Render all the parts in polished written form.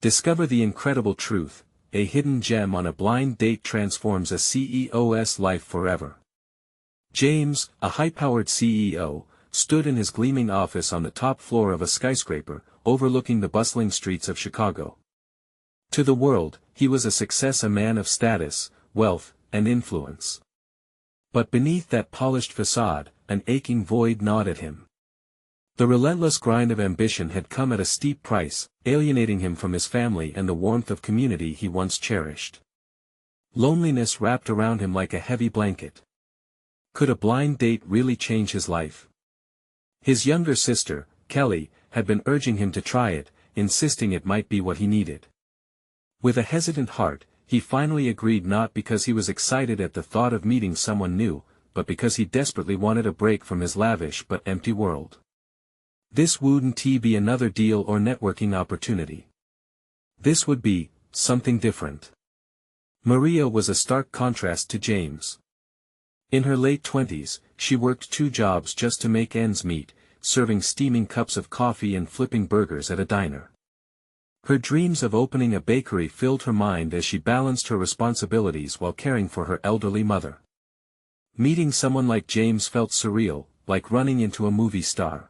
Discover the incredible truth: a hidden gem on a blind date transforms a CEO's life forever. James, a high-powered CEO, stood in his gleaming office on the top floor of a skyscraper, overlooking the bustling streets of Chicago. To the world, he was a success, a man of status, wealth, and influence. But beneath that polished facade, an aching void gnawed at him. The relentless grind of ambition had come at a steep price, alienating him from his family and the warmth of community he once cherished. Loneliness wrapped around him like a heavy blanket. Could a blind date really change his life? His younger sister, Kelly, had been urging him to try it, insisting it might be what he needed. With a hesitant heart, he finally agreed, not because he was excited at the thought of meeting someone new, but because he desperately wanted a break from his lavish but empty world. This wouldn't be another deal or networking opportunity. This would be something different. Maria was a stark contrast to James. In her late 20s, she worked 2 jobs just to make ends meet, serving steaming cups of coffee and flipping burgers at a diner. Her dreams of opening a bakery filled her mind as she balanced her responsibilities while caring for her elderly mother. Meeting someone like James felt surreal, like running into a movie star.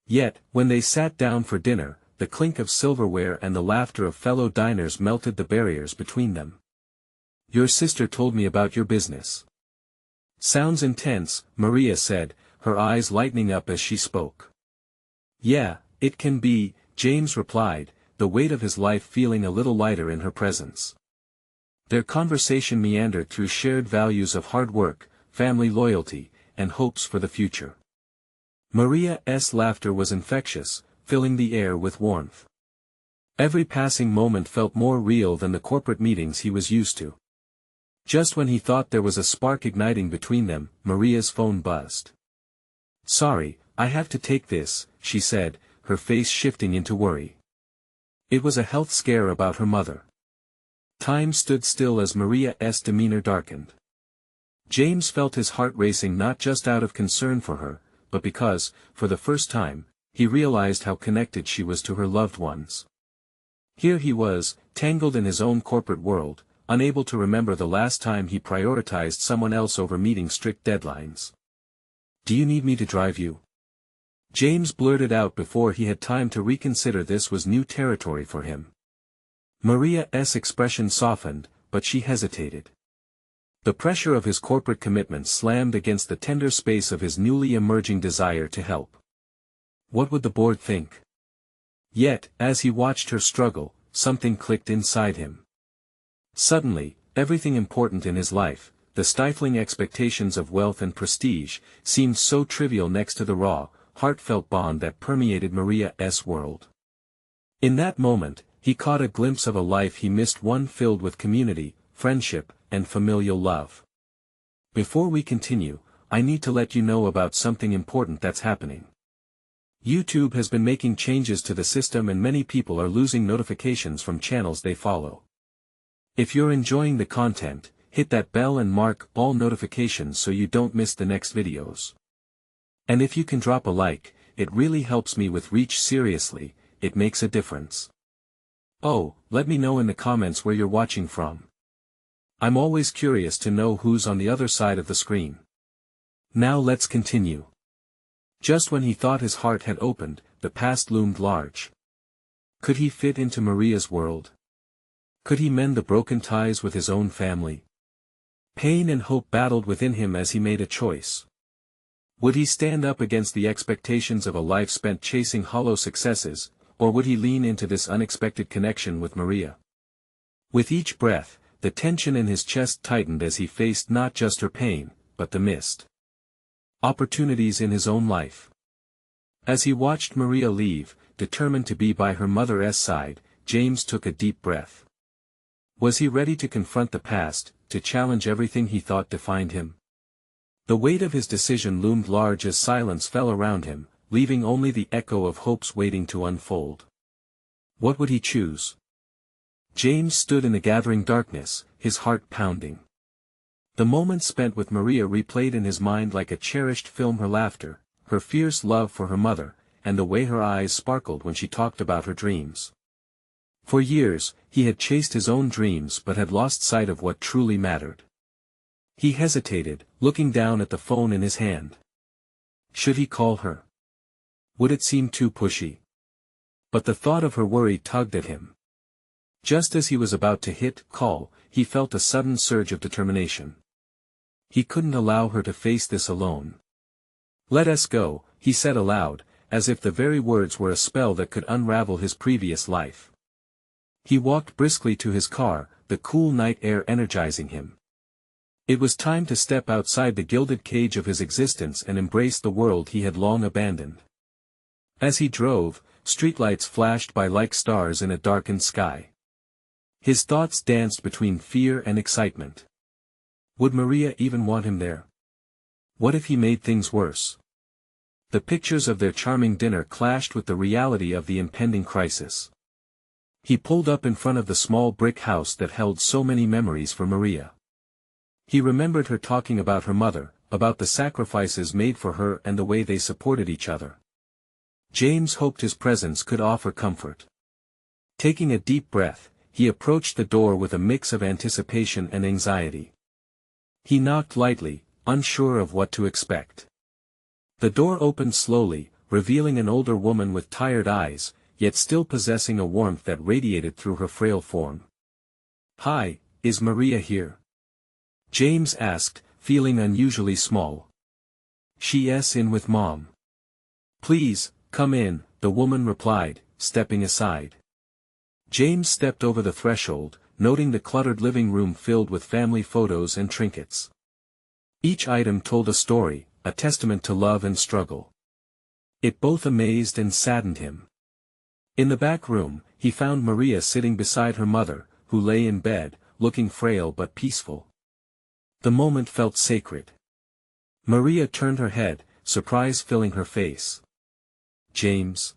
Yet, when they sat down for dinner, the clink of silverware and the laughter of fellow diners melted the barriers between them. "Your sister told me about your business." "Sounds intense," Maria said, her eyes lightening up as she spoke. "Yeah, it can be," James replied, the weight of his life feeling a little lighter in her presence. Their conversation meandered through shared values of hard work, family loyalty, and hopes for the future. Maria's laughter was infectious, filling the air with warmth. Every passing moment felt more real than the corporate meetings he was used to. Just when he thought there was a spark igniting between them, Maria's phone buzzed. "Sorry, I have to take this," she said, her face shifting into worry. It was a health scare about her mother. Time stood still as Maria's demeanor darkened. James felt his heart racing, not just out of concern for her, but because, for the first time, he realized how connected she was to her loved ones. Here he was, tangled in his own corporate world, unable to remember the last time he prioritized someone else over meeting strict deadlines. "Do you need me to drive you?" James blurted out before he had time to reconsider. This was new territory for him. Maria's expression softened, but she hesitated. The pressure of his corporate commitment slammed against the tender space of his newly emerging desire to help. What would the board think? Yet, as he watched her struggle, something clicked inside him. Suddenly, everything important in his life, the stifling expectations of wealth and prestige, seemed so trivial next to the raw, heartfelt bond that permeated Maria's world. In that moment, he caught a glimpse of a life he missed, one filled with community, friendship, and familial love. Before we continue, I need to let you know about something important that's happening. YouTube has been making changes to the system and many people are losing notifications from channels they follow. If you're enjoying the content, hit that bell and mark all notifications so you don't miss the next videos. And if you can drop a like, it really helps me with reach. Seriously, it makes a difference. Oh, let me know in the comments where you're watching from. I'm always curious to know who's on the other side of the screen. Now let's continue. Just when he thought his heart had opened, the past loomed large. Could he fit into Maria's world? Could he mend the broken ties with his own family? Pain and hope battled within him as he made a choice. Would he stand up against the expectations of a life spent chasing hollow successes, or would he lean into this unexpected connection with Maria? With each breath, the tension in his chest tightened as he faced not just her pain, but the missed opportunities in his own life. As he watched Maria leave, determined to be by her mother's side, James took a deep breath. Was he ready to confront the past, to challenge everything he thought defined him? The weight of his decision loomed large as silence fell around him, leaving only the echo of hopes waiting to unfold. What would he choose? James stood in the gathering darkness, his heart pounding. The moments spent with Maria replayed in his mind like a cherished film, her laughter, her fierce love for her mother, and the way her eyes sparkled when she talked about her dreams. For years, he had chased his own dreams but had lost sight of what truly mattered. He hesitated, looking down at the phone in his hand. Should he call her? Would it seem too pushy? But the thought of her worry tugged at him. Just as he was about to hit call, he felt a sudden surge of determination. He couldn't allow her to face this alone. Let us go, he said aloud, as if the very words were a spell that could unravel his previous life. He walked briskly to his car, the cool night air energizing him. It was time to step outside the gilded cage of his existence and embrace the world he had long abandoned. As he drove, streetlights flashed by like stars in a darkened sky. His thoughts danced between fear and excitement. Would Maria even want him there? What if he made things worse? The pictures of their charming dinner clashed with the reality of the impending crisis. He pulled up in front of the small brick house that held so many memories for Maria. He remembered her talking about her mother, about the sacrifices made for her and the way they supported each other. James hoped his presence could offer comfort. Taking a deep breath, he approached the door with a mix of anticipation and anxiety. He knocked lightly, unsure of what to expect. The door opened slowly, revealing an older woman with tired eyes, yet still possessing a warmth that radiated through her frail form. "Hi, is Maria here?" James asked, feeling unusually small. "She's in with Mom." "Please, come in," the woman replied, stepping aside. James stepped over the threshold, noting the cluttered living room filled with family photos and trinkets. Each item told a story, a testament to love and struggle. It both amazed and saddened him. In the back room, he found Maria sitting beside her mother, who lay in bed, looking frail but peaceful. The moment felt sacred. Maria turned her head, surprise filling her face. "James.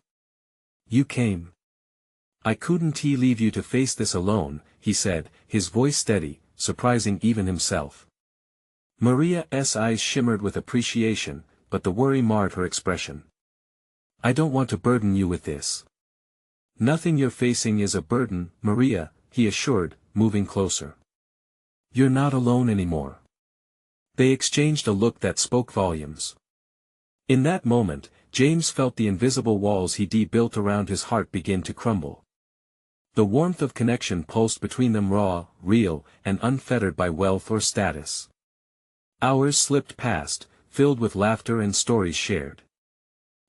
You came. I couldn't leave you to face this alone," he said, his voice steady, surprising even himself. Maria's eyes shimmered with appreciation, but the worry marred her expression. "I don't want to burden you with this." "Nothing you're facing is a burden, Maria," he assured, moving closer. "You're not alone anymore." They exchanged a look that spoke volumes. In that moment, James felt the invisible walls he'd built around his heart begin to crumble. The warmth of connection pulsed between them, raw, real, and unfettered by wealth or status. Hours slipped past, filled with laughter and stories shared.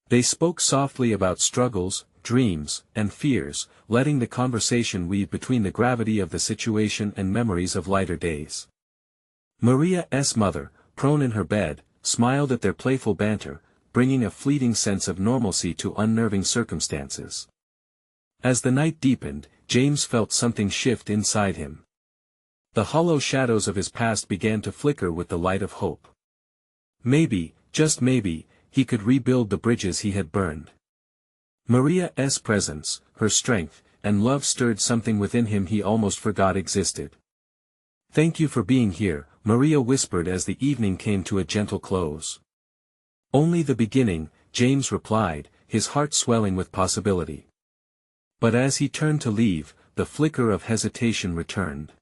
They spoke softly about struggles, dreams, and fears, letting the conversation weave between the gravity of the situation and memories of lighter days. Maria's mother, prone in her bed, smiled at their playful banter, bringing a fleeting sense of normalcy to unnerving circumstances. As the night deepened, James felt something shift inside him. The hollow shadows of his past began to flicker with the light of hope. Maybe, just maybe, he could rebuild the bridges he had burned. Maria's presence, her strength, and love stirred something within him he almost forgot existed. "Thank you for being here," Maria whispered as the evening came to a gentle close. "Only the beginning," James replied, his heart swelling with possibility. But as he turned to leave, the flicker of hesitation returned.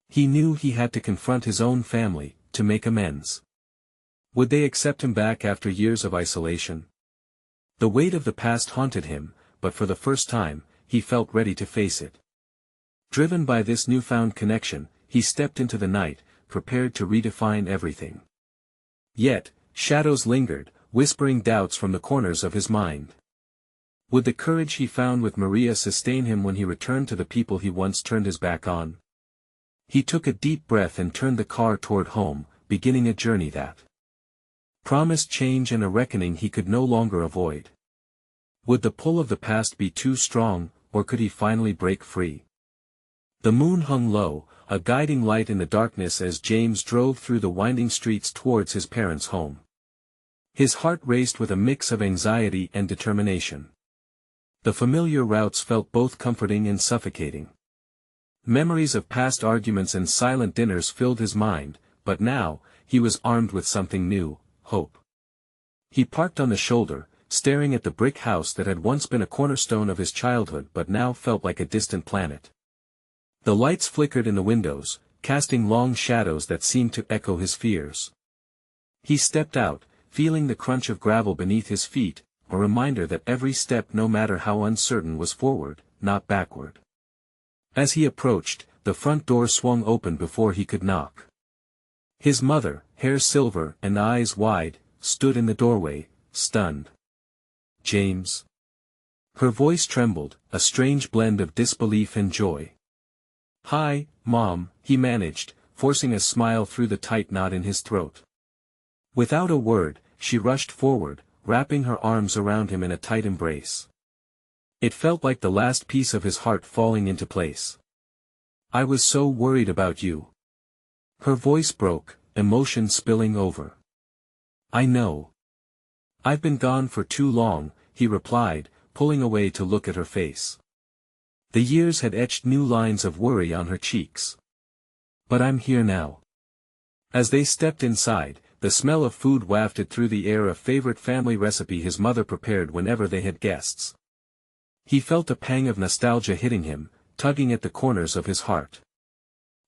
He knew he had to confront his own family, to make amends. Would they accept him back after years of isolation? The weight of the past haunted him, but for the first time, he felt ready to face it. Driven by this newfound connection, he stepped into the night, prepared to redefine everything. Yet, shadows lingered, whispering doubts from the corners of his mind. Would the courage he found with Maria sustain him when he returned to the people he once turned his back on? He took a deep breath and turned the car toward home, beginning a journey that promised change and a reckoning he could no longer avoid. Would the pull of the past be too strong, or could he finally break free? The moon hung low, a guiding light in the darkness as James drove through the winding streets towards his parents' home. His heart raced with a mix of anxiety and determination. The familiar routes felt both comforting and suffocating. Memories of past arguments and silent dinners filled his mind, but now, he was armed with something new, hope. He parked on the shoulder, staring at the brick house that had once been a cornerstone of his childhood but now felt like a distant planet. The lights flickered in the windows, casting long shadows that seemed to echo his fears. He stepped out, feeling the crunch of gravel beneath his feet, a reminder that every step, no matter how uncertain, was forward, not backward. As he approached, the front door swung open before he could knock. His mother, hair silver and eyes wide, stood in the doorway, stunned. "James?" Her voice trembled, a strange blend of disbelief and joy. "Hi, Mom," he managed, forcing a smile through the tight knot in his throat. Without a word, she rushed forward, wrapping her arms around him in a tight embrace. It felt like the last piece of his heart falling into place. "I was so worried about you." Her voice broke, emotion spilling over. "I know. I've been gone for too long," he replied, pulling away to look at her face. The years had etched new lines of worry on her cheeks. "But I'm here now." As they stepped inside, the smell of food wafted through the air, a favorite family recipe his mother prepared whenever they had guests. He felt a pang of nostalgia hitting him, tugging at the corners of his heart.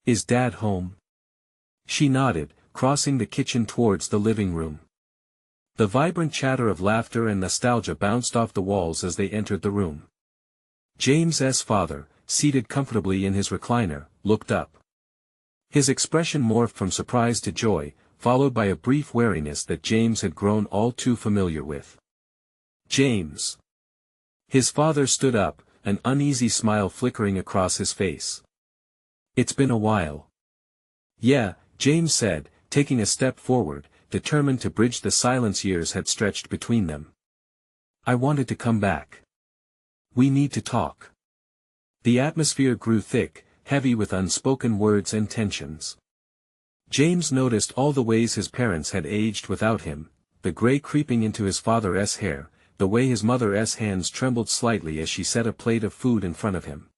"Is Dad home?" She nodded, crossing the kitchen towards the living room. The vibrant chatter of laughter and nostalgia bounced off the walls as they entered the room. James's father, seated comfortably in his recliner, looked up. His expression morphed from surprise to joy, followed by a brief wariness that James had grown all too familiar with. "James." His father stood up, an uneasy smile flickering across his face. "It's been a while." "Yeah," James said, taking a step forward, determined to bridge the silence years had stretched between them. "I wanted to come back. We need to talk." The atmosphere grew thick, heavy with unspoken words and tensions. James noticed all the ways his parents had aged without him, the gray creeping into his father's hair, the way his mother's hands trembled slightly as she set a plate of food in front of him.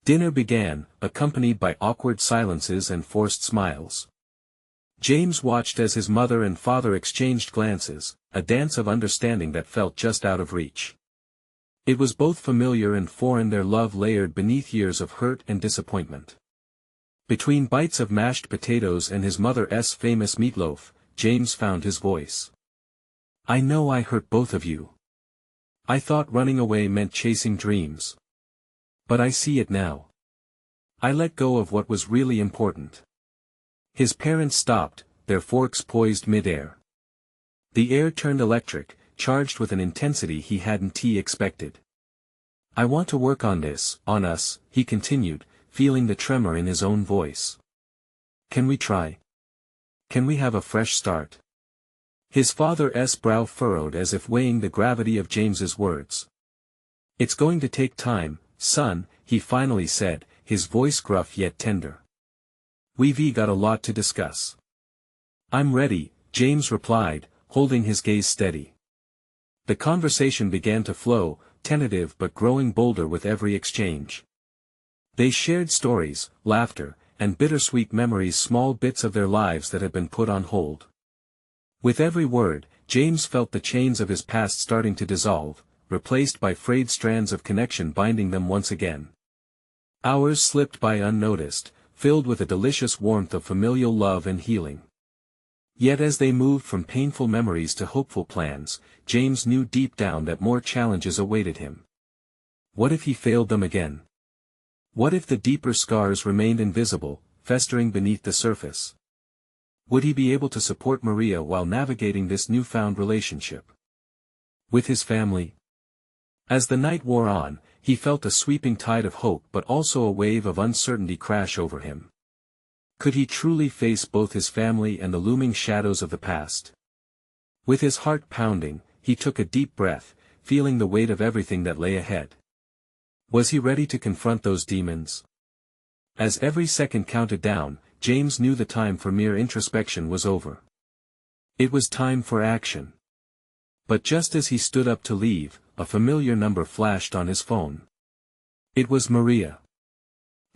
Dinner began, accompanied by awkward silences and forced smiles. James watched as his mother and father exchanged glances, a dance of understanding that felt just out of reach. It was both familiar and foreign, their love layered beneath years of hurt and disappointment. Between bites of mashed potatoes and his mother's famous meatloaf, James found his voice. "I know I hurt both of you. I thought running away meant chasing dreams. But I see it now. I let go of what was really important." His parents stopped, their forks poised mid-air. The air turned electric, charged with an intensity he hadn't expected. "I want to work on this, on us," he continued, feeling the tremor in his own voice. "Can we try? Can we have a fresh start?" His father's brow furrowed as if weighing the gravity of James's words. "It's going to take time, son," he finally said, his voice gruff yet tender. "We've got a lot to discuss." "I'm ready," James replied, holding his gaze steady. The conversation began to flow, tentative but growing bolder with every exchange. They shared stories, laughter, and bittersweet memories, small bits of their lives that had been put on hold. With every word, James felt the chains of his past starting to dissolve, replaced by frayed strands of connection binding them once again. Hours slipped by unnoticed, filled with a delicious warmth of familial love and healing. Yet as they moved from painful memories to hopeful plans, James knew deep down that more challenges awaited him. What if he failed them again? What if the deeper scars remained invisible, festering beneath the surface? Would he be able to support Maria while navigating this newfound relationship with his family? As the night wore on, he felt a sweeping tide of hope but also a wave of uncertainty crash over him. Could he truly face both his family and the looming shadows of the past? With his heart pounding, he took a deep breath, feeling the weight of everything that lay ahead. Was he ready to confront those demons? As every second counted down, James knew the time for mere introspection was over. It was time for action. But just as he stood up to leave, a familiar number flashed on his phone. It was Maria.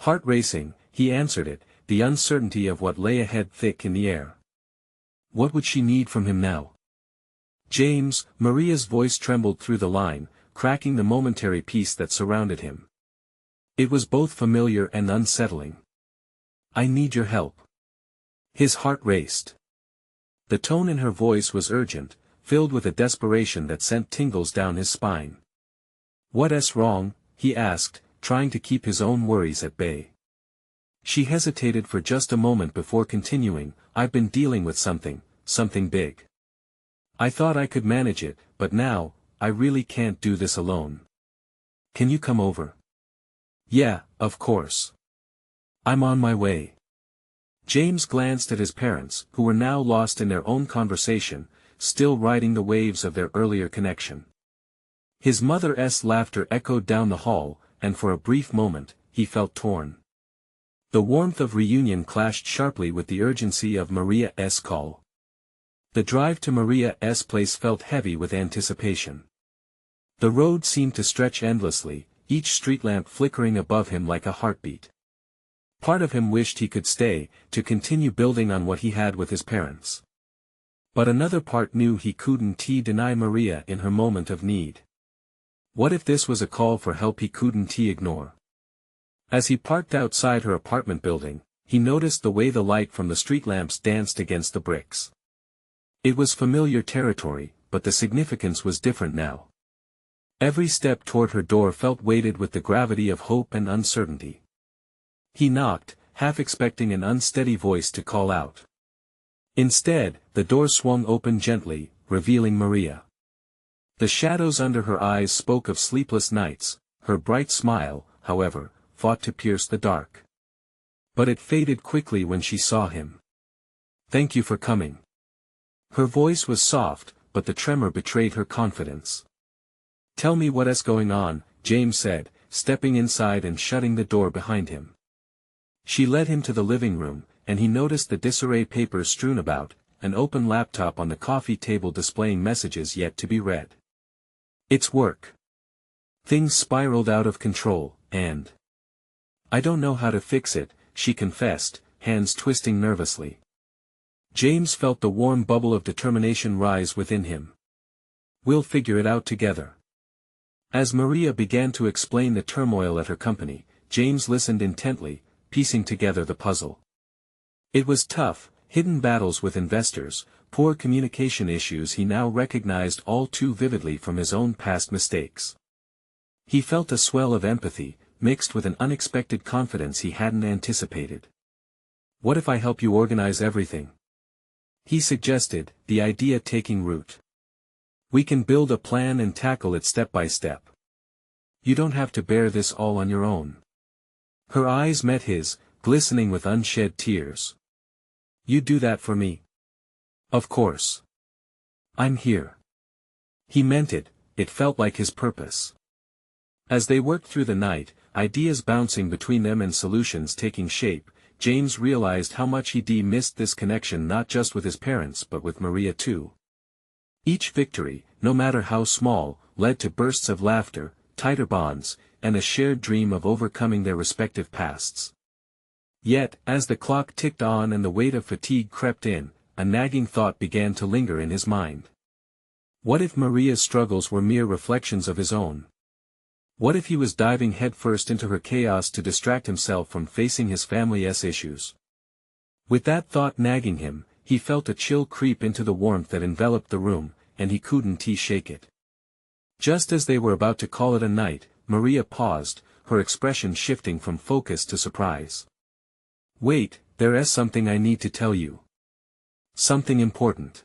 Heart racing, he answered it, the uncertainty of what lay ahead thick in the air. What would she need from him now? James, Maria's voice trembled through the line, cracking the momentary peace that surrounded him. It was both familiar and unsettling. I need your help. His heart raced. The tone in her voice was urgent, filled with a desperation that sent tingles down his spine. What's wrong? He asked, trying to keep his own worries at bay. She hesitated for just a moment before continuing. I've been dealing with something big. I thought I could manage it, but now, I really can't do this alone. Can you come over? Yeah, of course. I'm on my way. James glanced at his parents, who were now lost in their own conversation, still riding the waves of their earlier connection. His mother's laughter echoed down the hall, and for a brief moment, he felt torn. The warmth of reunion clashed sharply with the urgency of Maria's call. The drive to Maria's place felt heavy with anticipation. The road seemed to stretch endlessly, each street lamp flickering above him like a heartbeat. Part of him wished he could stay, to continue building on what he had with his parents. But another part knew he couldn't deny Maria in her moment of need. What if this was a call for help he couldn't ignore? As he parked outside her apartment building, he noticed the way the light from the street lamps danced against the bricks. It was familiar territory, but the significance was different now. Every step toward her door felt weighted with the gravity of hope and uncertainty. He knocked, half expecting an unsteady voice to call out. Instead, the door swung open gently, revealing Maria. The shadows under her eyes spoke of sleepless nights. Her bright smile, however, fought to pierce the dark. But it faded quickly when she saw him. Thank you for coming. Her voice was soft, but the tremor betrayed her confidence. Tell me what's going on, James said, stepping inside and shutting the door behind him. She led him to the living room, and he noticed the disarray papers strewn about, an open laptop on the coffee table displaying messages yet to be read. It's work. Things spiraled out of control, and I don't know how to fix it, she confessed, hands twisting nervously. James felt the warm bubble of determination rise within him. We'll figure it out together. As Maria began to explain the turmoil at her company, James listened intently, piecing together the puzzle. It was tough, hidden battles with investors, poor communication issues he now recognized all too vividly from his own past mistakes. He felt a swell of empathy, mixed with an unexpected confidence he hadn't anticipated. What if I help you organize everything? He suggested, the idea taking root. We can build a plan and tackle it step by step. You don't have to bear this all on your own. Her eyes met his, glistening with unshed tears. You do that for me? Of course. I'm here. He meant it, it felt like his purpose. As they worked through the night, ideas bouncing between them and solutions taking shape, James realized how much he missed this connection not just with his parents but with Maria too. Each victory, no matter how small, led to bursts of laughter, tighter bonds, and a shared dream of overcoming their respective pasts. Yet, as the clock ticked on and the weight of fatigue crept in, a nagging thought began to linger in his mind. What if Maria's struggles were mere reflections of his own? What if he was diving headfirst into her chaos to distract himself from facing his family's issues? With that thought nagging him, he felt a chill creep into the warmth that enveloped the room, and he couldn't shake it. Just as they were about to call it a night, Maria paused, her expression shifting from focus to surprise. Wait, there's something I need to tell you. Something important.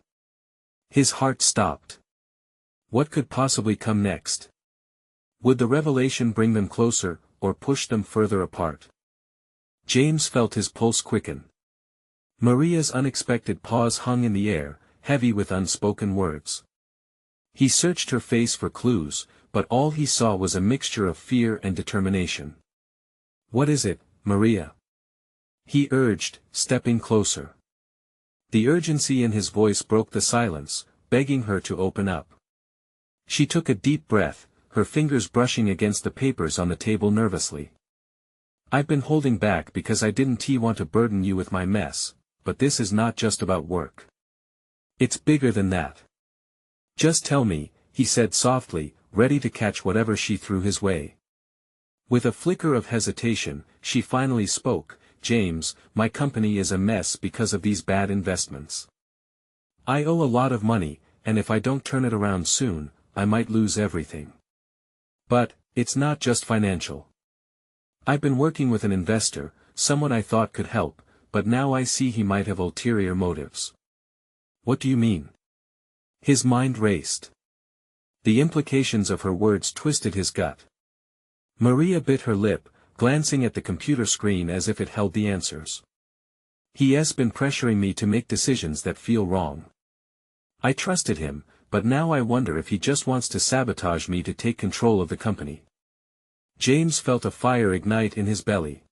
His heart stopped. What could possibly come next? Would the revelation bring them closer, or push them further apart? James felt his pulse quicken. Maria's unexpected pause hung in the air, heavy with unspoken words. He searched her face for clues, but all he saw was a mixture of fear and determination. What is it, Maria? He urged, stepping closer. The urgency in his voice broke the silence, begging her to open up. She took a deep breath, her fingers brushing against the papers on the table nervously. I've been holding back because I didn't want to burden you with my mess, but this is not just about work. It's bigger than that. Just tell me, he said softly, ready to catch whatever she threw his way. With a flicker of hesitation, she finally spoke, James, my company is a mess because of these bad investments. I owe a lot of money, and if I don't turn it around soon, I might lose everything. But, it's not just financial. I've been working with an investor, someone I thought could help, but now I see he might have ulterior motives. What do you mean? His mind raced. The implications of her words twisted his gut. Maria bit her lip, glancing at the computer screen as if it held the answers. He has been pressuring me to make decisions that feel wrong. I trusted him, but now I wonder if he just wants to sabotage me to take control of the company. James felt a fire ignite in his belly.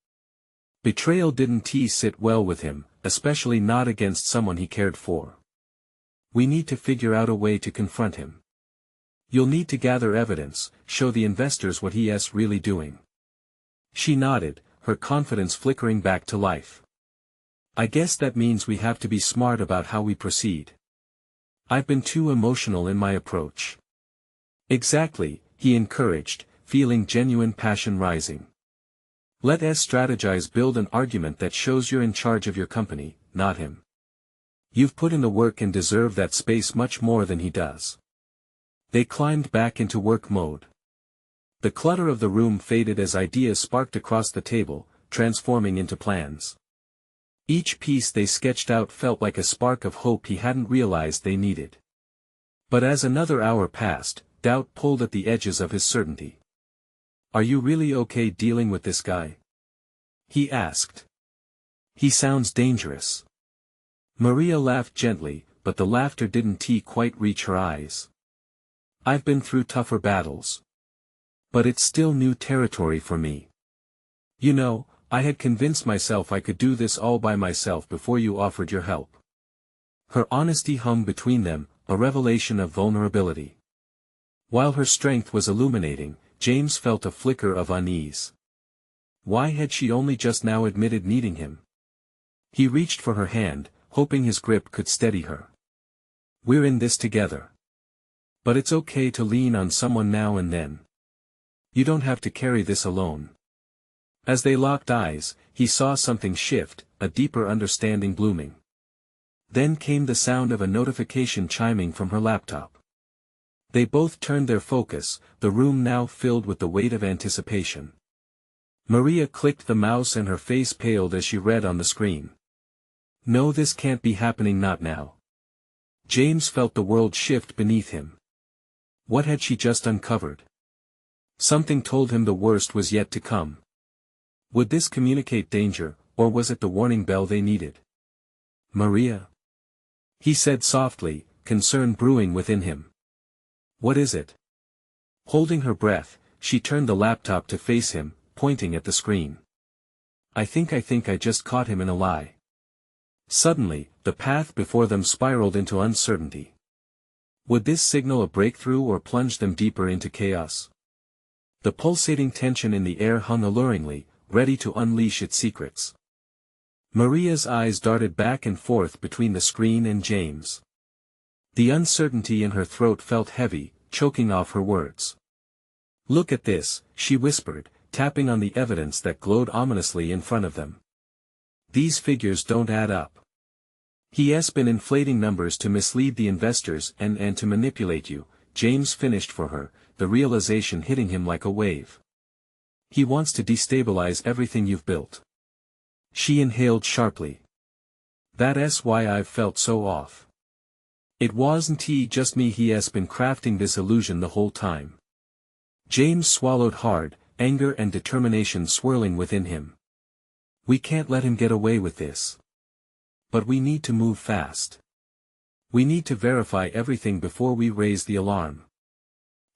Betrayal didn't sit well with him, especially not against someone he cared for. We need to figure out a way to confront him. You'll need to gather evidence, show the investors what he is really doing. She nodded, her confidence flickering back to life. I guess that means we have to be smart about how we proceed. I've been too emotional in my approach. Exactly, he encouraged, feeling genuine passion rising. Let us strategize, build an argument that shows you're in charge of your company, not him. You've put in the work and deserve that space much more than he does. They climbed back into work mode. The clutter of the room faded as ideas sparked across the table, transforming into plans. Each piece they sketched out felt like a spark of hope he hadn't realized they needed. But as another hour passed, doubt pulled at the edges of his certainty. Are you really okay dealing with this guy? He asked. He sounds dangerous. Maria laughed gently, but the laughter didn't quite reach her eyes. I've been through tougher battles. But it's still new territory for me. You know, I had convinced myself I could do this all by myself before you offered your help. Her honesty hung between them, a revelation of vulnerability. While her strength was illuminating, James felt a flicker of unease. Why had she only just now admitted needing him? He reached for her hand, hoping his grip could steady her. We're in this together. But it's okay to lean on someone now and then. You don't have to carry this alone. As they locked eyes, he saw something shift, a deeper understanding blooming. Then came the sound of a notification chiming from her laptop. They both turned their focus, the room now filled with the weight of anticipation. Maria clicked the mouse and her face paled as she read on the screen. No, this can't be happening, not now. James felt the world shift beneath him. What had she just uncovered? Something told him the worst was yet to come. Would this communicate danger, or was it the warning bell they needed? Maria? He said softly, concern brewing within him. What is it? Holding her breath, she turned the laptop to face him, pointing at the screen. I think I just caught him in a lie. Suddenly, the path before them spiraled into uncertainty. Would this signal a breakthrough or plunge them deeper into chaos? The pulsating tension in the air hung alluringly, ready to unleash its secrets. Maria's eyes darted back and forth between the screen and James. The uncertainty in her throat felt heavy, choking off her words. Look at this, she whispered, tapping on the evidence that glowed ominously in front of them. These figures don't add up. He has been inflating numbers to mislead the investors and to manipulate you, James finished for her, the realization hitting him like a wave. He wants to destabilize everything you've built. She inhaled sharply. That's why I've felt so off. It wasn't just me, he has been crafting this illusion the whole time. James swallowed hard, anger and determination swirling within him. We can't let him get away with this. But we need to move fast. We need to verify everything before we raise the alarm.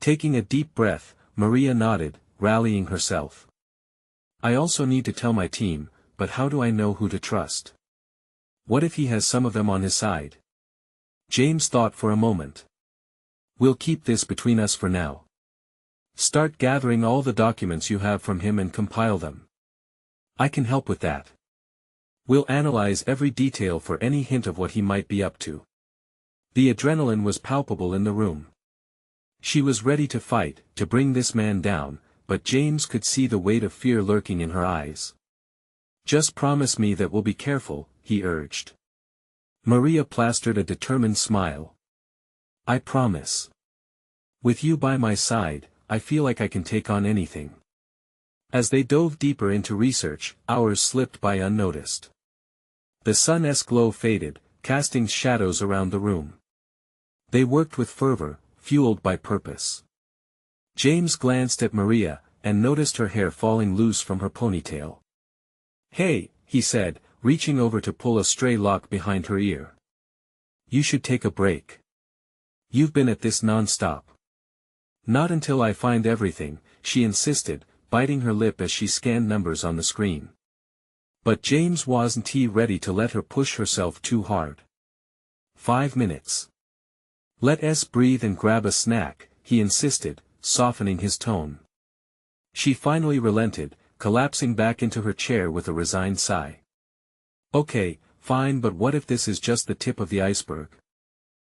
Taking a deep breath, Maria nodded, rallying herself. I also need to tell my team, but how do I know who to trust? What if he has some of them on his side? James thought for a moment. We'll keep this between us for now. Start gathering all the documents you have from him and compile them. I can help with that. We'll analyze every detail for any hint of what he might be up to. The adrenaline was palpable in the room. She was ready to fight, to bring this man down, but James could see the weight of fear lurking in her eyes. "Just promise me that we'll be careful," he urged. Maria plastered a determined smile. "I promise. With you by my side, I feel like I can take on anything." As they dove deeper into research, hours slipped by unnoticed. The sun's glow faded, casting shadows around the room. They worked with fervor, fueled by purpose. James glanced at Maria, and noticed her hair falling loose from her ponytail. "Hey," he said, reaching over to pull a stray lock behind her ear. "You should take a break. You've been at this non-stop." "Not until I find everything," she insisted, biting her lip as she scanned numbers on the screen. But James wasn't ready to let her push herself too hard. 5 minutes. "Let us breathe and grab a snack," he insisted, softening his tone. She finally relented, collapsing back into her chair with a resigned sigh. "Okay, fine, but what if this is just the tip of the iceberg?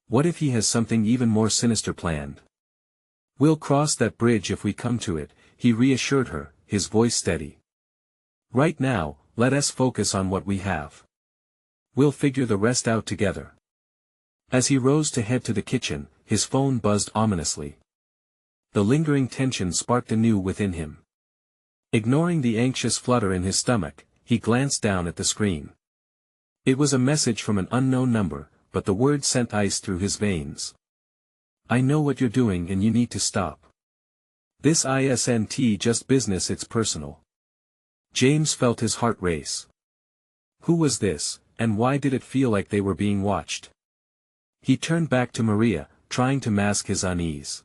What if he has something even more sinister planned?" "We'll cross that bridge if we come to it," he reassured her, his voice steady. "Right now, let us focus on what we have. We'll figure the rest out together." As he rose to head to the kitchen, his phone buzzed ominously. The lingering tension sparked anew within him. Ignoring the anxious flutter in his stomach, he glanced down at the screen. It was a message from an unknown number, but the words sent ice through his veins. "I know what you're doing and you need to stop. This isn't just business, it's personal." James felt his heart race. Who was this, and why did it feel like they were being watched? He turned back to Maria, trying to mask his unease.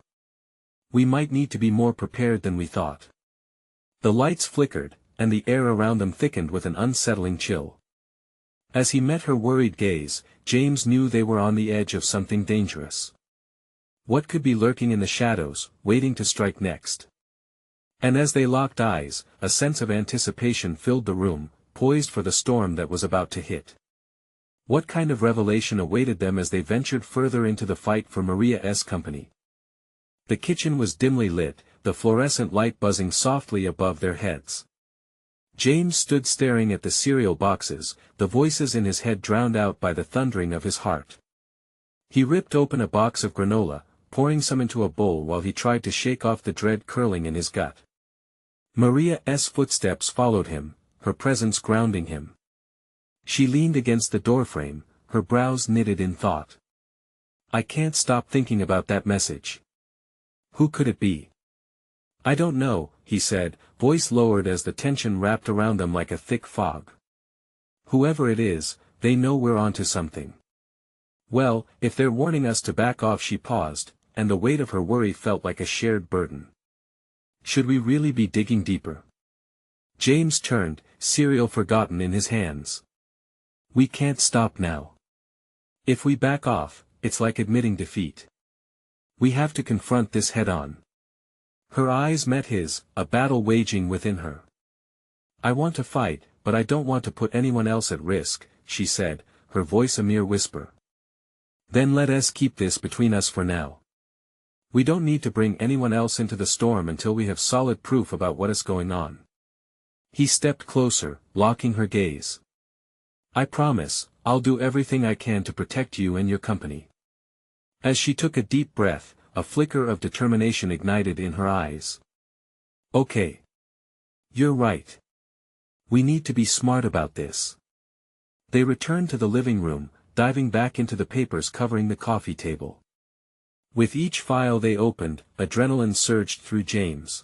"We might need to be more prepared than we thought." The lights flickered, and the air around them thickened with an unsettling chill. As he met her worried gaze, James knew they were on the edge of something dangerous. What could be lurking in the shadows, waiting to strike next? And as they locked eyes, a sense of anticipation filled the room, poised for the storm that was about to hit. What kind of revelation awaited them as they ventured further into the fight for Maria's company? The kitchen was dimly lit, the fluorescent light buzzing softly above their heads. James stood staring at the cereal boxes, the voices in his head drowned out by the thundering of his heart. He ripped open a box of granola, pouring some into a bowl while he tried to shake off the dread curling in his gut. Maria's footsteps followed him, her presence grounding him. She leaned against the doorframe, her brows knitted in thought. "I can't stop thinking about that message. Who could it be?" "I don't know," he said, voice lowered as the tension wrapped around them like a thick fog. "Whoever it is, they know we're onto something." "Well, if they're warning us to back off," she paused, and the weight of her worry felt like a shared burden. "Should we really be digging deeper?" James turned, cereal forgotten in his hands. "We can't stop now. If we back off, it's like admitting defeat. We have to confront this head-on." Her eyes met his, a battle waging within her. "I want to fight, but I don't want to put anyone else at risk," she said, her voice a mere whisper. "Then let us keep this between us for now. We don't need to bring anyone else into the storm until we have solid proof about what is going on." He stepped closer, locking her gaze. "I promise, I'll do everything I can to protect you and your company." As she took a deep breath, a flicker of determination ignited in her eyes. "Okay. You're right. We need to be smart about this." They returned to the living room, diving back into the papers covering the coffee table. With each file they opened, adrenaline surged through James.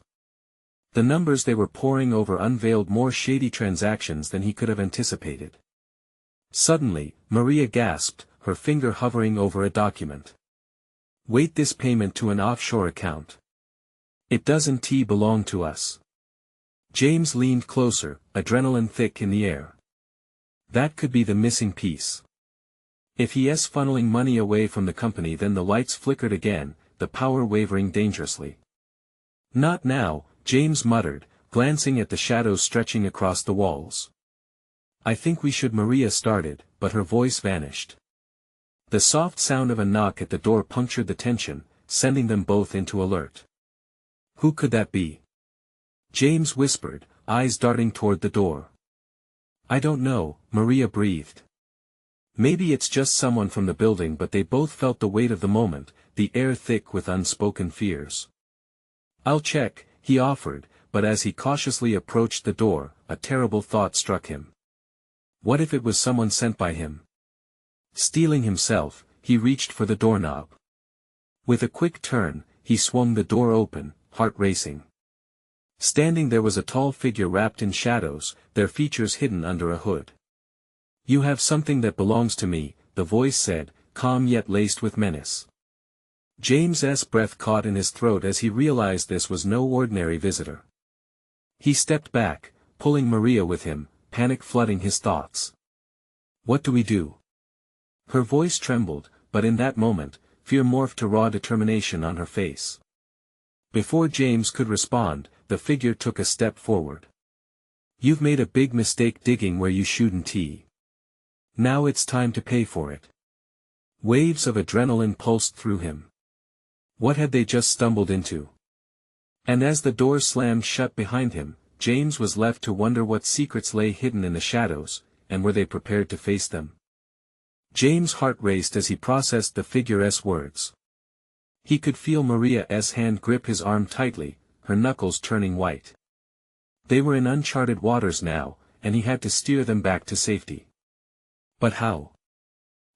The numbers they were poring over unveiled more shady transactions than he could have anticipated. Suddenly, Maria gasped, her finger hovering over a document. "Wait, this payment to an offshore account. It doesn't belong to us." James leaned closer, adrenaline thick in the air. That could be the missing piece. If he is funneling money away from the company, then the lights flickered again, the power wavering dangerously. "Not now," James muttered, glancing at the shadows stretching across the walls. "I think we should." Maria started, but her voice vanished. The soft sound of a knock at the door punctured the tension, sending them both into alert. Who could that be? James whispered, eyes darting toward the door. I don't know, Maria breathed. Maybe it's just someone from the building, but they both felt the weight of the moment, the air thick with unspoken fears. I'll check, he offered, but as he cautiously approached the door, a terrible thought struck him. What if it was someone sent by him? Steeling himself, he reached for the doorknob. With a quick turn, he swung the door open, heart racing. Standing there was a tall figure wrapped in shadows, their features hidden under a hood. You have something that belongs to me, the voice said, calm yet laced with menace. James's breath caught in his throat as he realized this was no ordinary visitor. He stepped back, pulling Maria with him, panic flooding his thoughts. What do we do? Her voice trembled, but in that moment, fear morphed to raw determination on her face. Before James could respond, the figure took a step forward. You've made a big mistake digging where you shouldn't. Now it's time to pay for it. Waves of adrenaline pulsed through him. What had they just stumbled into? And as the door slammed shut behind him, James was left to wonder what secrets lay hidden in the shadows, and were they prepared to face them? James' heart raced as he processed the figure's words. He could feel Maria's hand grip his arm tightly, her knuckles turning white. They were in uncharted waters now, and he had to steer them back to safety. But how?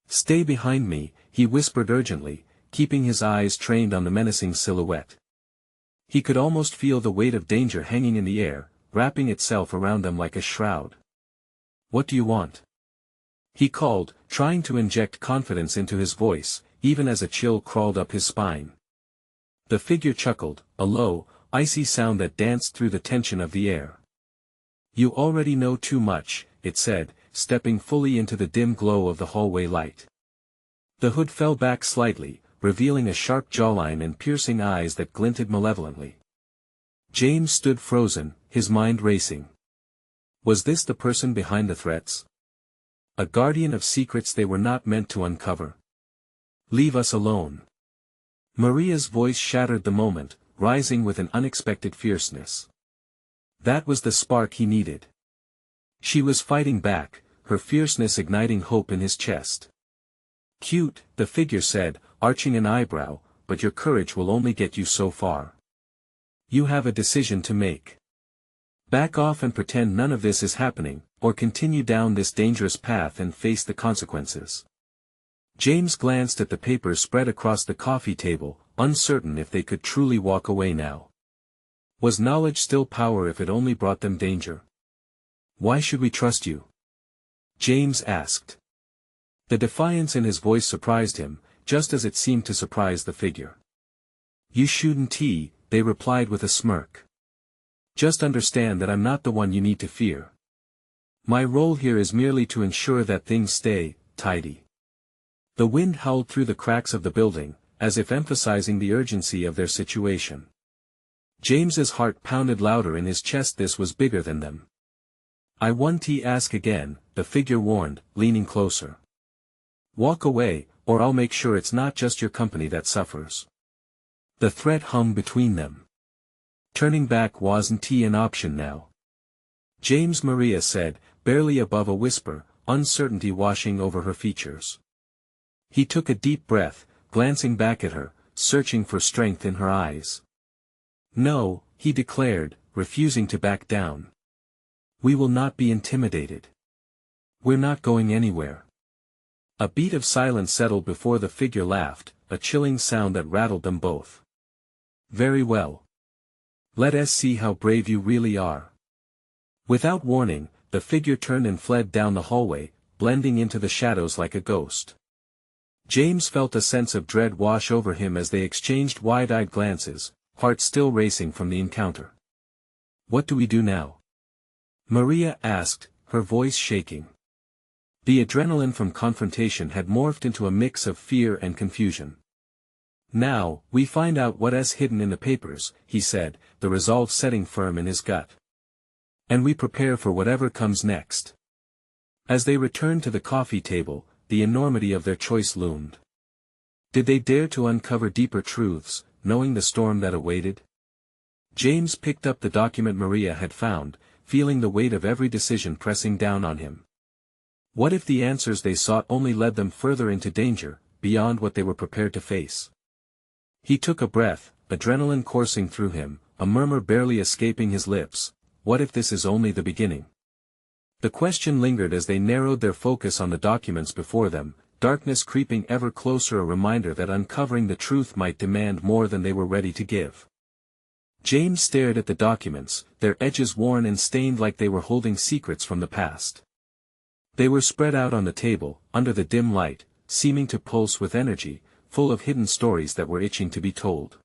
Stay behind me, he whispered urgently, keeping his eyes trained on the menacing silhouette. He could almost feel the weight of danger hanging in the air, wrapping itself around them like a shroud. What do you want? He called, trying to inject confidence into his voice, even as a chill crawled up his spine. The figure chuckled, a low, icy sound that danced through the tension of the air. You already know too much, it said, stepping fully into the dim glow of the hallway light. The hood fell back slightly, revealing a sharp jawline and piercing eyes that glinted malevolently. James stood frozen, his mind racing. Was this the person behind the threats? A guardian of secrets they were not meant to uncover. Leave us alone. Maria's voice shattered the moment, rising with an unexpected fierceness. That was the spark he needed. She was fighting back, her fierceness igniting hope in his chest. Cute, the figure said, arching an eyebrow, but your courage will only get you so far. You have a decision to make. Back off and pretend none of this is happening, or continue down this dangerous path and face the consequences. James glanced at the papers spread across the coffee table, uncertain if they could truly walk away now. Was knowledge still power if it only brought them danger? Why should we trust you? James asked. The defiance in his voice surprised him, just as it seemed to surprise the figure. You shouldn't, they replied with a smirk. Just understand that I'm not the one you need to fear. My role here is merely to ensure that things stay tidy. The wind howled through the cracks of the building, as if emphasizing the urgency of their situation. James's heart pounded louder in his chest. This was bigger than them. I won't ask again, the figure warned, leaning closer. Walk away, or I'll make sure it's not just your company that suffers. The threat hung between them. Turning back wasn't an option now. James, Maria said, barely above a whisper, uncertainty washing over her features. He took a deep breath, glancing back at her, searching for strength in her eyes. No, he declared, refusing to back down. We will not be intimidated. We're not going anywhere. A beat of silence settled before the figure laughed, a chilling sound that rattled them both. Very well. Let us see how brave you really are. Without warning, the figure turned and fled down the hallway, blending into the shadows like a ghost. James felt a sense of dread wash over him as they exchanged wide-eyed glances, heart still racing from the encounter. What do we do now? Maria asked, her voice shaking. The adrenaline from confrontation had morphed into a mix of fear and confusion. Now, we find out what's hidden in the papers, he said, the resolve setting firm in his gut. And we prepare for whatever comes next. As they returned to the coffee table, the enormity of their choice loomed. Did they dare to uncover deeper truths, knowing the storm that awaited? James picked up the document Maria had found, feeling the weight of every decision pressing down on him. What if the answers they sought only led them further into danger, beyond what they were prepared to face? He took a breath, adrenaline coursing through him, a murmur barely escaping his lips. What if this is only the beginning? The question lingered as they narrowed their focus on the documents before them, darkness creeping ever closer, a reminder that uncovering the truth might demand more than they were ready to give. James stared at the documents, their edges worn and stained like they were holding secrets from the past. They were spread out on the table, under the dim light, seeming to pulse with energy, full of hidden stories that were itching to be told.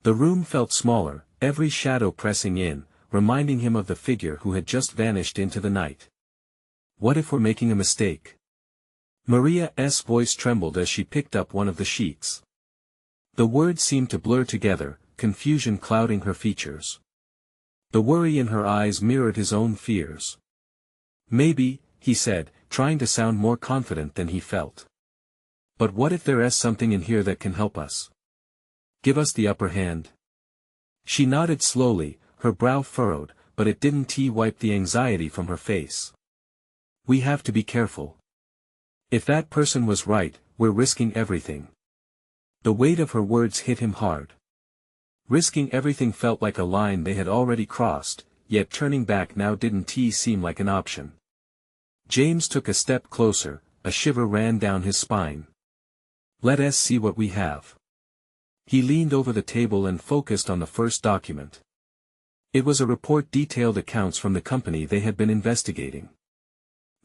The room felt smaller, every shadow pressing in, reminding him of the figure who had just vanished into the night. What if we're making a mistake? Maria's voice trembled as she picked up one of the sheets. The words seemed to blur together, confusion clouding her features. The worry in her eyes mirrored his own fears. Maybe, he said, trying to sound more confident than he felt. But what if there is something in here that can help us? Give us the upper hand. She nodded slowly, her brow furrowed, but it didn't wipe the anxiety from her face. We have to be careful. If that person was right, we're risking everything. The weight of her words hit him hard. Risking everything felt like a line they had already crossed, yet turning back now didn't seem like an option. James took a step closer, a shiver ran down his spine. Let us see what we have. He leaned over the table and focused on the first document. It was a report detailed accounts from the company they had been investigating.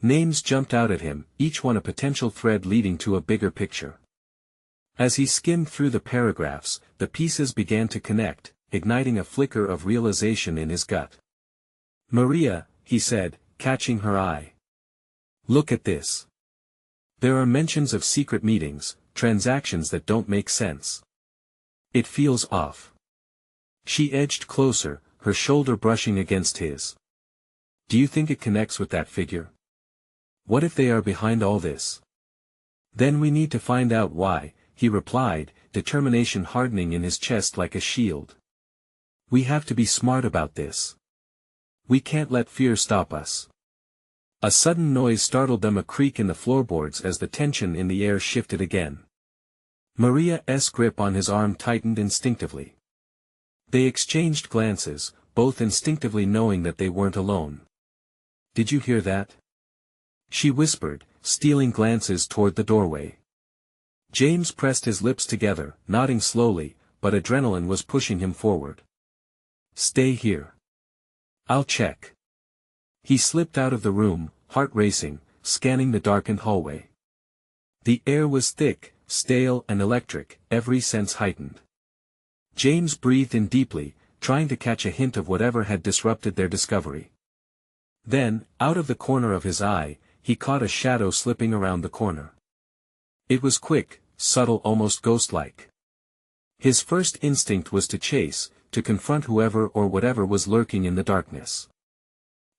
Names jumped out at him, each one a potential thread leading to a bigger picture. As he skimmed through the paragraphs, the pieces began to connect, igniting a flicker of realization in his gut. Maria, he said, catching her eye. Look at this. There are mentions of secret meetings, transactions that don't make sense. It feels off. She edged closer, her shoulder brushing against his. Do you think it connects with that figure? What if they are behind all this? Then we need to find out why, he replied, determination hardening in his chest like a shield. We have to be smart about this. We can't let fear stop us. A sudden noise startled them, a creak in the floorboards as the tension in the air shifted again. Maria's grip on his arm tightened instinctively. They exchanged glances, both instinctively knowing that they weren't alone. Did you hear that? She whispered, stealing glances toward the doorway. James pressed his lips together, nodding slowly, but adrenaline was pushing him forward. Stay here. I'll check. He slipped out of the room, heart racing, scanning the darkened hallway. The air was thick, stale and electric, every sense heightened. James breathed in deeply, trying to catch a hint of whatever had disrupted their discovery. Then, out of the corner of his eye, he caught a shadow slipping around the corner. It was quick, subtle, almost ghost-like. His first instinct was to chase, to confront whoever or whatever was lurking in the darkness.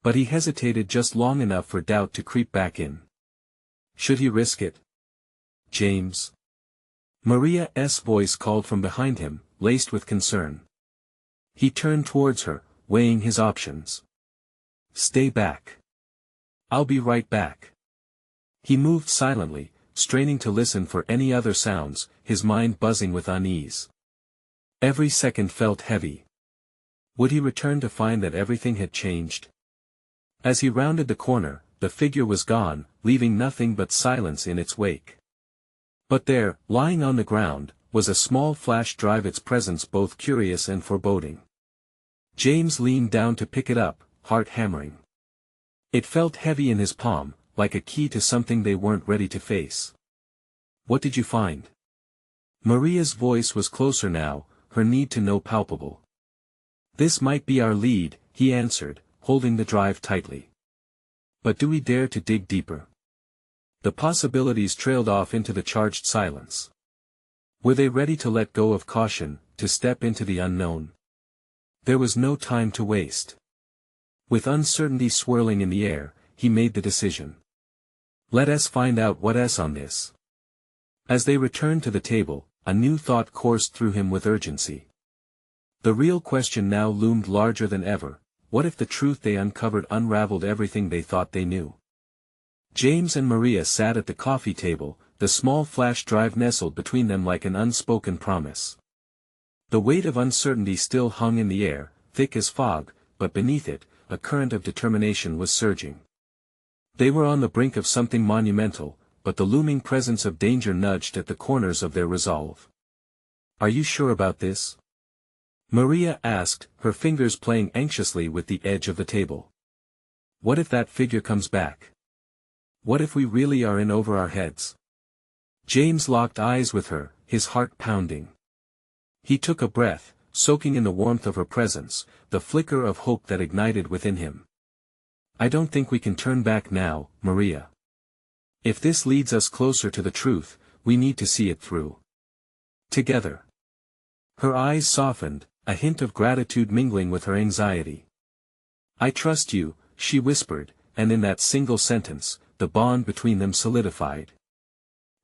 But he hesitated just long enough for doubt to creep back in. Should he risk it? James? Maria's voice called from behind him, laced with concern. He turned towards her, weighing his options. Stay back. I'll be right back. He moved silently, straining to listen for any other sounds, his mind buzzing with unease. Every second felt heavy. Would he return to find that everything had changed? As he rounded the corner, the figure was gone, leaving nothing but silence in its wake. But there, lying on the ground, was a small flash drive, its presence both curious and foreboding. James leaned down to pick it up, heart hammering. It felt heavy in his palm, like a key to something they weren't ready to face. What did you find? Maria's voice was closer now, her need to know palpable. This might be our lead, he answered, holding the drive tightly. But do we dare to dig deeper? The possibilities trailed off into the charged silence. Were they ready to let go of caution, to step into the unknown? There was no time to waste. With uncertainty swirling in the air, he made the decision. Let us find out what's on this. As they returned to the table, a new thought coursed through him with urgency. The real question now loomed larger than ever: what if the truth they uncovered unraveled everything they thought they knew? James and Maria sat at the coffee table, the small flash drive nestled between them like an unspoken promise. The weight of uncertainty still hung in the air, thick as fog, but beneath it, a current of determination was surging. They were on the brink of something monumental, but the looming presence of danger nudged at the corners of their resolve. "Are you sure about this?" Maria asked, her fingers playing anxiously with the edge of the table. "What if that figure comes back? What if we really are in over our heads?" James locked eyes with her, his heart pounding. He took a breath, soaking in the warmth of her presence, the flicker of hope that ignited within him. "I don't think we can turn back now, Maria. If this leads us closer to the truth, we need to see it through. Together." Her eyes softened, a hint of gratitude mingling with her anxiety. "I trust you," she whispered, and in that single sentence, the bond between them solidified.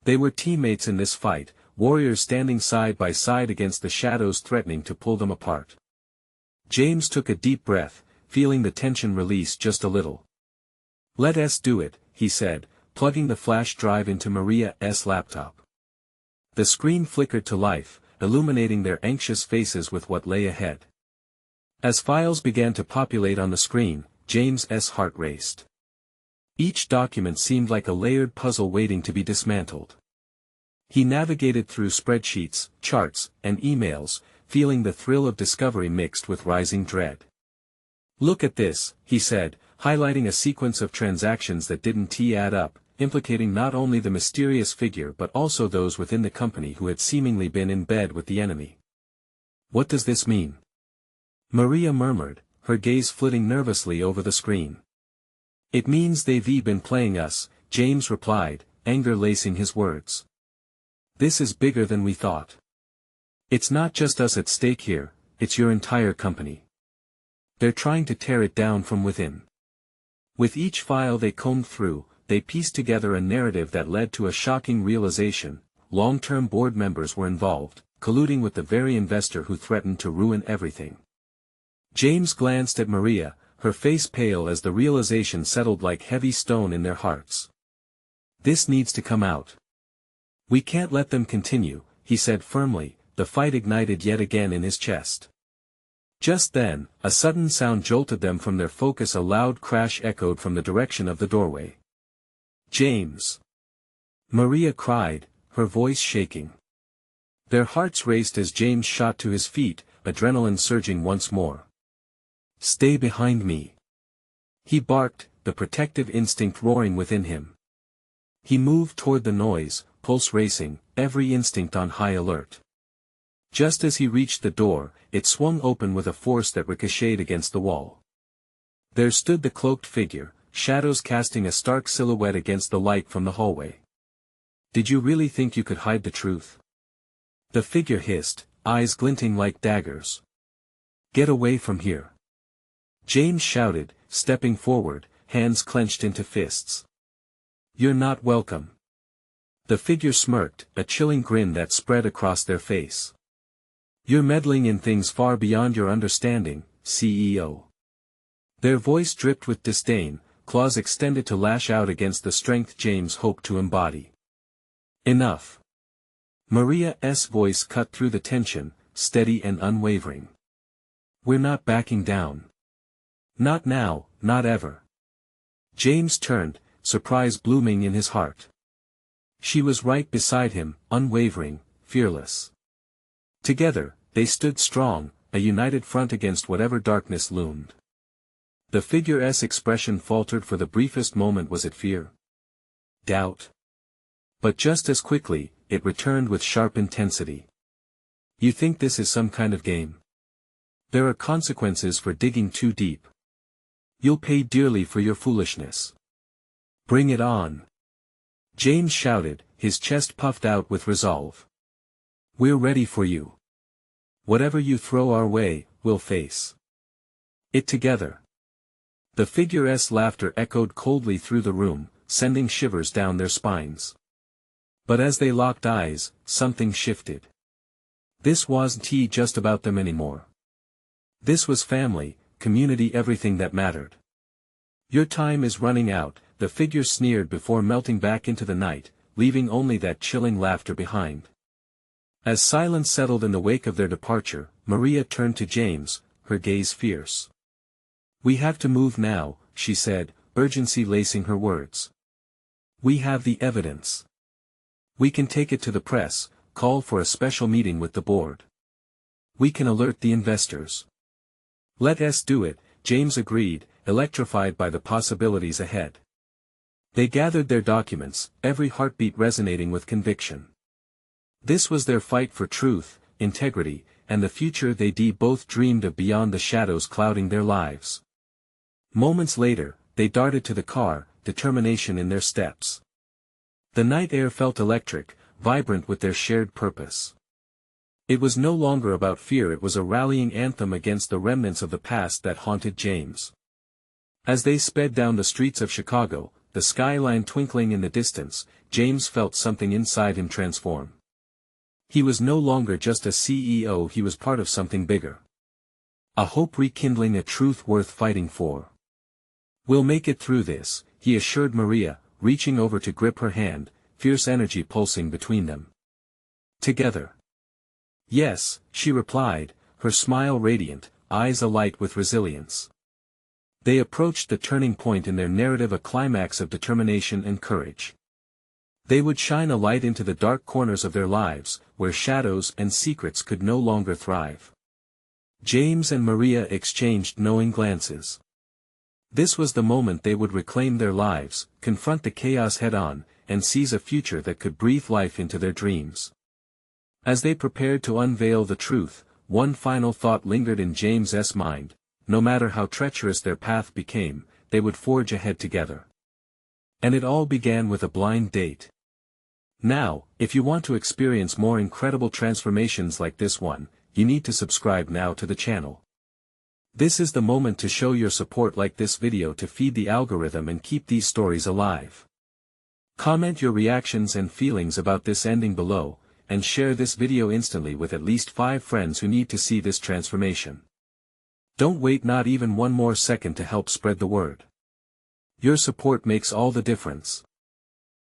They were teammates in this fight, warriors standing side by side against the shadows threatening to pull them apart. James took a deep breath, feeling the tension release just a little. "Let us do it," he said, plugging the flash drive into Maria's laptop. The screen flickered to life, illuminating their anxious faces with what lay ahead. As files began to populate on the screen, James's heart raced. Each document seemed like a layered puzzle waiting to be dismantled. He navigated through spreadsheets, charts, and emails, feeling the thrill of discovery mixed with rising dread. "Look at this," he said, highlighting a sequence of transactions that didn't add up, implicating not only the mysterious figure but also those within the company who had seemingly been in bed with the enemy. "What does this mean?" Maria murmured, her gaze flitting nervously over the screen. "It means they've been playing us," James replied, anger lacing his words. "This is bigger than we thought. It's not just us at stake here, it's your entire company. They're trying to tear it down from within." With each file they combed through, they pieced together a narrative that led to a shocking realization: long-term board members were involved, colluding with the very investor who threatened to ruin everything. James glanced at Maria, her face pale as the realization settled like heavy stone in their hearts. "This needs to come out. We can't let them continue," he said firmly, the fight ignited yet again in his chest. Just then, a sudden sound jolted them from their focus. A loud crash echoed from the direction of the doorway. "James!" Maria cried, her voice shaking. Their hearts raced as James shot to his feet, adrenaline surging once more. "Stay behind me!" he barked, the protective instinct roaring within him. He moved toward the noise, pulse racing, every instinct on high alert. Just as he reached the door, it swung open with a force that ricocheted against the wall. There stood the cloaked figure, shadows casting a stark silhouette against the light from the hallway. "Did you really think you could hide the truth?" the figure hissed, eyes glinting like daggers. "Get away from here!" James shouted, stepping forward, hands clenched into fists. "You're not welcome." The figure smirked, a chilling grin that spread across their face. "You're meddling in things far beyond your understanding, CEO." Their voice dripped with disdain, claws extended to lash out against the strength James hoped to embody. "Enough." Maria's voice cut through the tension, steady and unwavering. "We're not backing down. Not now, not ever." James turned, surprise blooming in his heart. She was right beside him, unwavering, fearless. Together, they stood strong, a united front against whatever darkness loomed. The figure's expression faltered for the briefest moment. Was it fear? Doubt? But just as quickly, it returned with sharp intensity. "You think this is some kind of game? There are consequences for digging too deep. You'll pay dearly for your foolishness. Bring it on!" James shouted, his chest puffed out with resolve. "We're ready for you. Whatever you throw our way, we'll face it together." The figure's laughter echoed coldly through the room, sending shivers down their spines. But as they locked eyes, something shifted. This wasn't just about them anymore. This was family, community, everything that mattered. "Your time is running out," the figure sneered before melting back into the night, leaving only that chilling laughter behind. As silence settled in the wake of their departure, Maria turned to James, her gaze fierce. "We have to move now," she said, urgency lacing her words. "We have the evidence. We can take it to the press, call for a special meeting with the board. We can alert the investors." "Let us do it," James agreed, electrified by the possibilities ahead. They gathered their documents, every heartbeat resonating with conviction. This was their fight for truth, integrity, and the future they both dreamed of beyond the shadows clouding their lives. Moments later, they darted to the car, determination in their steps. The night air felt electric, vibrant with their shared purpose. It was no longer about fear, it was a rallying anthem against the remnants of the past that haunted James. As they sped down the streets of Chicago, the skyline twinkling in the distance, James felt something inside him transform. He was no longer just a CEO, he was part of something bigger. A hope rekindling, a truth worth fighting for. "We'll make it through this," he assured Maria, reaching over to grip her hand, fierce energy pulsing between them. "Together." "Yes," she replied, her smile radiant, eyes alight with resilience. They approached the turning point in their narrative, a climax of determination and courage. They would shine a light into the dark corners of their lives, where shadows and secrets could no longer thrive. James and Maria exchanged knowing glances. This was the moment they would reclaim their lives, confront the chaos head-on, and seize a future that could breathe life into their dreams. As they prepared to unveil the truth, one final thought lingered in James's mind: no matter how treacherous their path became, they would forge ahead together. And it all began with a blind date. Now, if you want to experience more incredible transformations like this one, you need to subscribe now to the channel. This is the moment to show your support, like this video to feed the algorithm and keep these stories alive. Comment your reactions and feelings about this ending below, and share this video instantly with at least 5 friends who need to see this transformation. Don't wait not even one more second to help spread the word. Your support makes all the difference.